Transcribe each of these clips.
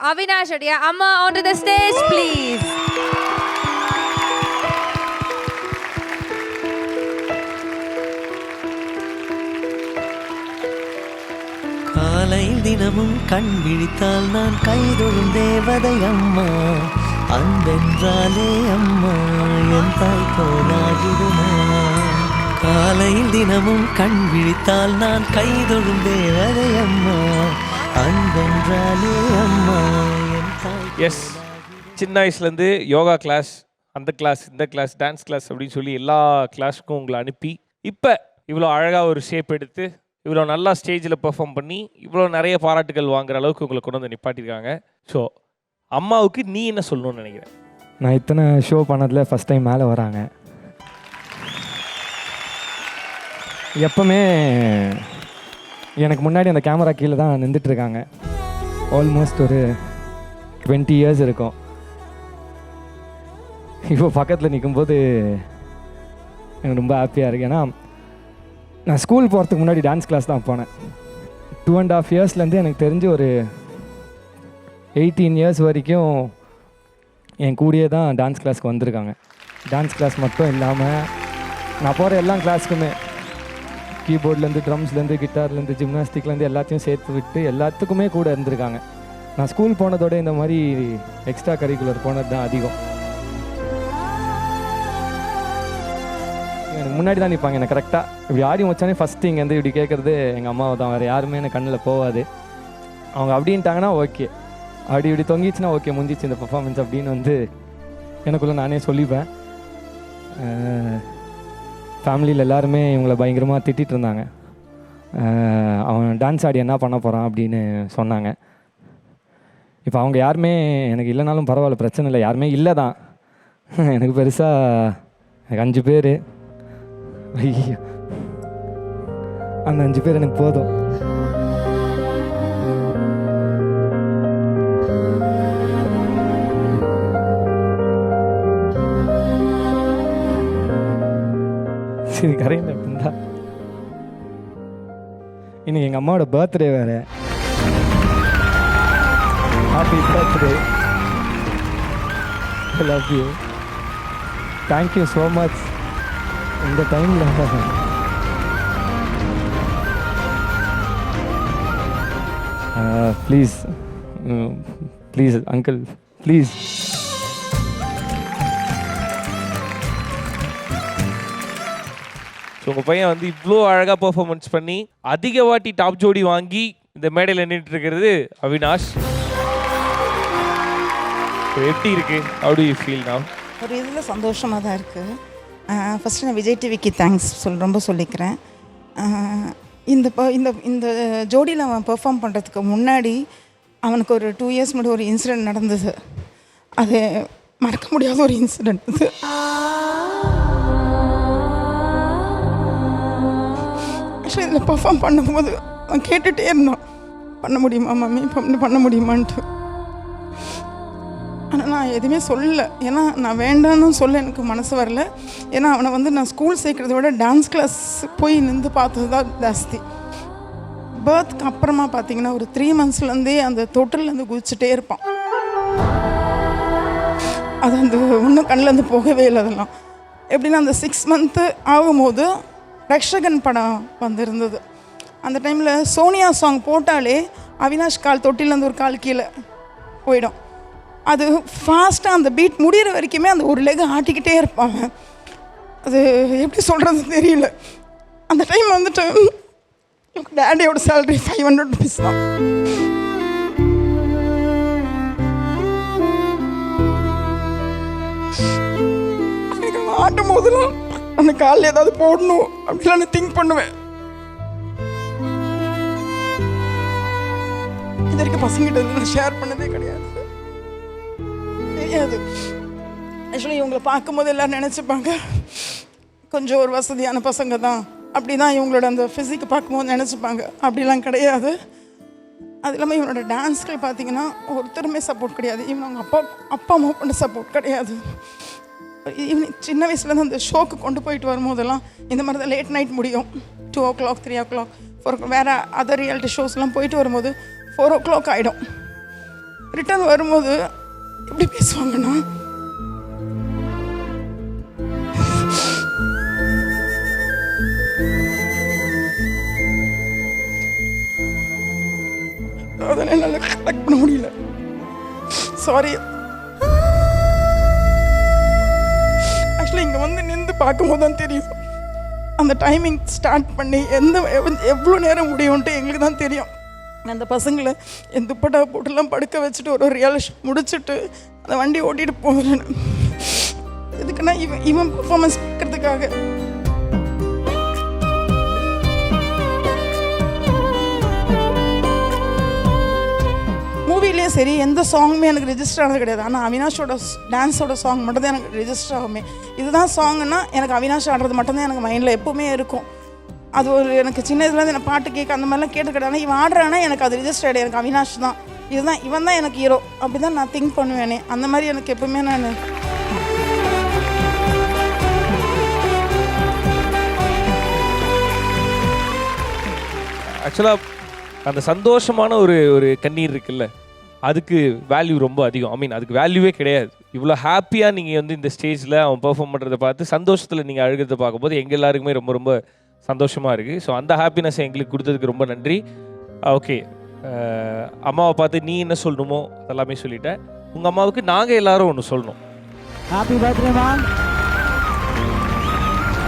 Avinash Adia. Amma onto the stage, please. காலையில் தினமும் கண் விழித்தால் நான் கைதொழும் தேவதை அம்மா, அன்பென்றாலே அம்மா என் தாய் போலாகிடுமா. காலையில் தினமும் கண் விழித்தால் நான் கைதொழும் தேவதை அம்மா, அன்பென்றாலே அம்மா என் தாய். எஸ், சின்ன வயசுலேருந்து யோகா கிளாஸ், அந்த கிளாஸ், இந்த கிளாஸ், டான்ஸ் கிளாஸ் அப்படின்னு சொல்லி எல்லா கிளாஸுக்கும் உங்களை அனுப்பி இப்போ இவ்வளோ அழகாக ஒரு ஷேப் எடுத்து இவ்வளோ நல்லா ஸ்டேஜில் பெர்ஃபார்ம் பண்ணி இவ்வளோ நிறைய பாராட்டுகள் வாங்குற அளவுக்கு உங்களை கொண்டு வந்து நிப்பாட்டியிருக்காங்க. ஸோ அம்மாவுக்கு நீ என்ன சொல்லணும்னு நினைக்கிறேன்? நான் இத்தனை ஷோ பண்ணதில் ஃபஸ்ட் டைம் மேலே வராங்க. எப்போவுமே எனக்கு முன்னாடி அந்த கேமரா கீழே தான் நின்றுட்டுருக்காங்க. ஆல்மோஸ்ட் ஒரு 20 இயர்ஸ் இருக்கும். இப்போ பக்கத்தில் நிற்கும்போது எனக்கு ரொம்ப ஹாப்பியாக இருக்குது. ஏன்னா நான் ஸ்கூல் போகிறதுக்கு முன்னாடி டான்ஸ் கிளாஸ் தான் போனேன். 2.5 இயர்ஸ்லேருந்து எனக்கு தெரிஞ்சு ஒரு 18 இயர்ஸ் வரைக்கும் என் கூடயே தான் டான்ஸ் கிளாஸ்க்கு வந்திருக்காங்க. டான்ஸ் கிளாஸ் மட்டும் இல்லாமல் நான் போகிற எல்லா கிளாஸுக்குமே கீபோர்ட்லேருந்து, ட்ரம்ஸ்லேருந்து, கிட்டார்லேருந்து, ஜிம்னாஸ்டிக்லேருந்து எல்லாத்தையும் சேர்த்து விட்டு எல்லாத்துக்குமே கூட இருந்திருக்காங்க. நான் ஸ்கூல் போனதோட இந்த மாதிரி எக்ஸ்ட்ரா கரிக்குலர் போனது தான் அதிகம். எனக்கு முன்னாடி தான் நிற்பாங்க. எனக்கு கரெக்டாக இப்படி ஆடி வச்சானே ஃபஸ்ட்டு இங்கேருந்து இப்படி கேட்குறது எங்கள் அம்மாவை தான். வேறு யாருமே எனக்கு கண்ணில் போகாது. அவங்க அப்படின்ட்டாங்கன்னா ஓகே, அப்படி இப்படி தொங்கிச்சுன்னா ஓகே, முடிஞ்சிச்சு இந்த பர்ஃபார்மன்ஸ் அப்படின்னு வந்து எனக்குள்ளே நானே சொல்லிப்பேன். ஃபேமிலியில் எல்லாருமே இவங்களை பயங்கரமாக திட்டிகிட்டு இருந்தாங்க. அவன் டான்ஸ் ஆடி என்ன பண்ண போகிறான் அப்படின்னு சொன்னாங்க. இப்போ அவங்க யாருமே எனக்கு இல்லைனாலும் பரவாயில்ல, பிரச்சனை இல்லை, யாருமே இல்லை தான். எனக்கு பெருசாக எனக்கு 5 பேர். ஐயோ, அந்த 5 பேர் எனக்கு போதும். சரி, கரையில் இருந்தா இன்னைக்கு எங்கள் அம்மாவோட பர்த்டே வேறு. Happy birthday. I love you. Thank you so much. இந்த டைமில் please please uncle please. So உங்கள் பையன் வந்து இவ்வளோ அழகாக பெர்ஃபார்மன்ஸ் பண்ணி அதிக வாட்டி டாப் ஜோடி வாங்கி இந்த மேடையில் நின்றுட்டு இருக்கிறது அவினாஷ். எப்படி இருக்கு? How do you feel now? ஒரு இதில் சந்தோஷமாக தான் இருக்குது. ஃபஸ்ட்டு நான் விஜய் டிவிக்கு தேங்க்ஸ் ரொம்ப சொல்லிக்கிறேன். இந்த இந்த ஜோடியில் அவன் பெர்ஃபார்ம் பண்ணுறதுக்கு முன்னாடி அவனுக்கு ஒரு 2 இயர்ஸ் முன்னாடி ஒரு இன்சிடெண்ட் நடந்தது. அது மறக்க முடியாத ஒரு இன்சிடெண்ட். இது ஆக்சுவலி இதில் பெர்ஃபார்ம் பண்ணும்போது அவன் கேட்டுகிட்டே இருந்தான், பண்ண முடியுமா மம்மி, பண்ண முடியுமான்ட்டு. ஆனால் நான் எதுவுமே சொல்லலை. ஏன்னா நான் வேண்டான்னு சொல்ல எனக்கு மனசு வரல. ஏன்னா அவனை வந்து நான் ஸ்கூல் சேர்க்குறத விட டான்ஸ் கிளாஸ் போய் நின்று பார்த்தது தான் ஜாஸ்தி. பர்த்க்கு அப்புறமா பார்த்தீங்கன்னா ஒரு 3 மந்த்ஸ்லேருந்தே அந்த தொட்டிலேருந்து குதிச்சுட்டே இருப்பான். அது அந்த இன்னும் கண்ணிலேருந்து போகவே இல்லை. அதெல்லாம் எப்படின்னா அந்த 6 மந்த்து ஆகும்போது ரக்ஷகன் படம் வந்திருந்தது. அந்த டைமில் சோனியா சாங் போட்டாலே அவினாஷ் கால் தொட்டிலேருந்து ஒரு கால் கீழே போயிடும். அது ஃபாஸ்ட்டாக அந்த பீட் முடிகிற வரைக்குமே அந்த ஒரு லெக் ஆட்டிக்கிட்டே இருப்பாங்க. அது எப்படி சொல்கிறது தெரியல. அந்த டைம் வந்துட்டு டேடியோட சேலரி 500 rupees தான். எனக்கு ஆட்டும் போதெல்லாம் அந்த காலில் ஏதாவது போடணும் அப்படிலாம் நான் திங்க் பண்ணுவேன். இது வரைக்கும் பசங்கிட்ட நான் ஷேர் பண்ணதே கிடையாது. தெரியாது. ஆக்சுவலி இவங்களை பார்க்கும்போது எல்லோரும் நினச்சிப்பாங்க கொஞ்சம் ஒரு வசதியான பசங்க தான், அப்படி தான் இவங்களோட அந்த ஃபிசிக்கை பார்க்கும்போது நினச்சிப்பாங்க. அப்படிலாம் கிடையாது. அது இல்லாமல் இவனோட டான்ஸ்கள் பார்த்தீங்கன்னா ஒருத்தருமே சப்போர்ட் கிடையாது. இவன் அவங்க அப்பா அம்மா பண்ண சப்போர்ட் கிடையாது. இவன் சின்ன வயசுலேருந்து அந்த ஷோக்கு கொண்டு போயிட்டு வரும்போதெல்லாம் இந்த மாதிரி தான் லேட் நைட் முடியும். 2 o'clock 3 o'clock 4 o'clock வேறு அதர் ரியாலிட்டி ஷோஸ்லாம் போயிட்டு வரும்போது 4 o'clock ஆகிடும். ரிட்டர்ன் வரும்போது எப்படி பேசுவாங்கன்னா, அதெல்லாம் என்னால் கரெக்ட் பண்ண முடியல. சாரி. ஆக்சுவலி இங்கே வந்து நின்று பார்க்கும்போது தான் தெரியும் அந்த டைமிங் ஸ்டார்ட் பண்ணி எவ்வளோ நேரம் முடியும்ன்ட்டு எங்களுக்கு தான் தெரியும். அந்த பசங்களை என் துப்பட்டா போட்டுலாம் படுக்க வச்சுட்டு ஒரு ரியல் முடிச்சுட்டு அந்த வண்டி ஓட்டிகிட்டு போகிறேன். எதுக்குன்னா இவன் பர்ஃபார்மன்ஸ் பார்க்கறதுக்காக. மூவிலே சரி எந்த சாங்குமே எனக்கு ரெஜிஸ்டர் ஆனது கிடையாது. ஆனால் அவினாஷோட டான்ஸோட சாங் மட்டும் தான் எனக்கு ரெஜிஸ்டர் ஆகுமே. இதுதான் சாங்குன்னா எனக்கு அவினாஷ் ஆடுறது மட்டும்தான் எனக்கு மைண்டில் எப்போவுமே இருக்கும். அது ஒரு எனக்கு சின்ன இதுலேருந்து எனக்கு பாட்டு கேட்க அந்த மாதிரிலாம் கேட்டு கிடையாது. ஆனால் இவன் ஆடுறானா எனக்கு அது ரெஜிஸ்டர் ஆகிடும். எனக்கு அவினாஷ் தான், இதுதான், இவன் தான் எனக்கு ஹீரோ, அப்படி தான் நான் திங்க் பண்ணுவேனே. அந்த மாதிரி எனக்கு எப்பவுமே நான் ஆக்சுவலாக அந்த சந்தோஷமான ஒரு ஒரு கண்ணீர் இருக்குல்ல, அதுக்கு வேல்யூ ரொம்ப அதிகம். ஐ மீன் அதுக்கு வேல்யூவே கிடையாது. இவ்வளோ ஹாப்பியாக நீங்கள் வந்து இந்த ஸ்டேஜில் அவன் பெர்ஃபார்ம் பண்ணுறதை பார்த்து சந்தோஷத்தில் நீங்கள் அழுகிறத பார்க்கும்போது எங்கள் எல்லாருக்குமே ரொம்ப ரொம்ப சந்தோஷமாக இருக்குது. ஸோ அந்த ஹாப்பினஸை எங்களுக்கு கொடுத்ததுக்கு ரொம்ப நன்றி. ஓகே, அம்மாவை பார்த்து நீ என்ன சொல்லணுமோ அதெல்லாமே சொல்லிட்டேன். உங்கள் அம்மாவுக்கு நாங்கள் எல்லாரும் ஒன்று சொல்லணும். Happy birthday ma'am.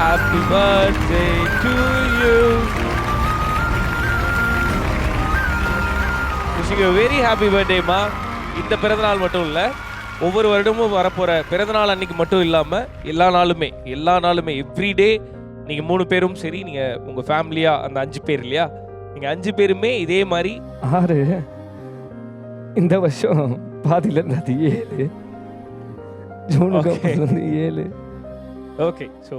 Happy birthday to you. Wishing you very happy பர்த்டேம்மா. இந்த பிறந்தநாள் மட்டும் இல்லை, ஒவ்வொரு வருடமும் வரப்போகிற பிறந்தநாள் அன்னைக்கு மட்டும் இல்லாமல் எல்லா நாளுமே எவ்ரிடே நீங்கள் 3 பேரும் சரி, நீங்கள் உங்கள் ஃபேமிலியாக அந்த 5 பேர் இல்லையா, நீங்கள் 5 பேருமே இதே மாதிரி 6 இந்த வருஷம் பாதியிலேருந்து அது 7 ஜூனுக்கு 7. ஓகே. ஸோ